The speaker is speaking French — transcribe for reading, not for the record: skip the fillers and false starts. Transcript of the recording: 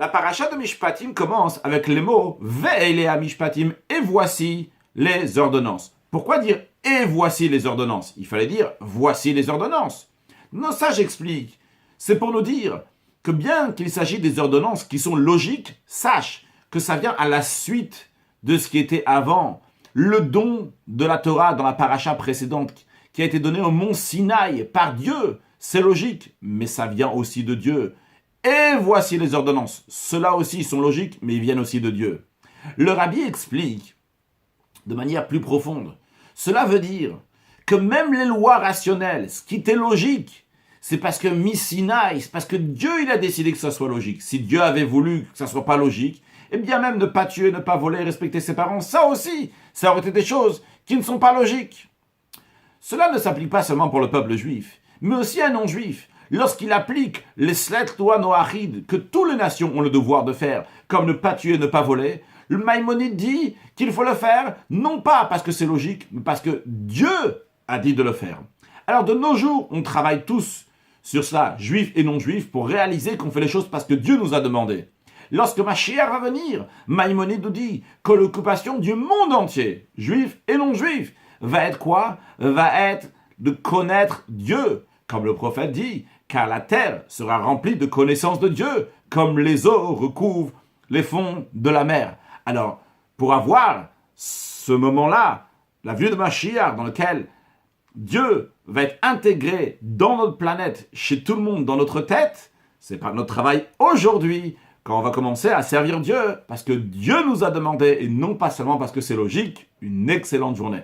La paracha de Mishpatim commence avec les mots Ve'elea Mishpatim et voici les ordonnances. Pourquoi dire et voici les ordonnances? Il fallait dire voici les ordonnances. Non, ça j'explique. C'est pour nous dire que bien qu'il s'agisse des ordonnances qui sont logiques, sache que ça vient à la suite de ce qui était avant. Le don de la Torah dans la paracha précédente qui a été donné au mont Sinaï par Dieu, c'est logique, mais ça vient aussi de Dieu. Et voici les ordonnances. Ceux-là aussi sont logiques, mais ils viennent aussi de Dieu. Le rabbi explique de manière plus profonde. Cela veut dire que même les lois rationnelles, ce qui était logique, c'est parce que Sinaï, c'est parce que Dieu il a décidé que ça soit logique. Si Dieu avait voulu que ça soit pas logique, eh bien même ne pas tuer, ne pas voler, respecter ses parents, ça aussi, ça aurait été des choses qui ne sont pas logiques. Cela ne s'applique pas seulement pour le peuple juif, mais aussi à un non-juif. Lorsqu'il applique les Slet Loa Noachid que toutes les nations ont le devoir de faire, comme ne pas tuer, ne pas voler, le Maïmonide dit qu'il faut le faire, non pas parce que c'est logique, mais parce que Dieu a dit de le faire. Alors de nos jours, on travaille tous sur cela, juifs et non-juifs, pour réaliser qu'on fait les choses parce que Dieu nous a demandé. Lorsque Mashiach va venir, Maïmonide nous dit que l'occupation du monde entier, juifs et non-juifs, va être quoi? Va être de connaître Dieu, comme le prophète dit, car la terre sera remplie de connaissances de Dieu, comme les eaux recouvrent les fonds de la mer. Alors, pour avoir ce moment-là, la vue de Mashiach, dans lequel Dieu va être intégré dans notre planète, chez tout le monde, dans notre tête, c'est par notre travail aujourd'hui quand on va commencer à servir Dieu, parce que Dieu nous a demandé, et non pas seulement parce que c'est logique. Une excellente journée.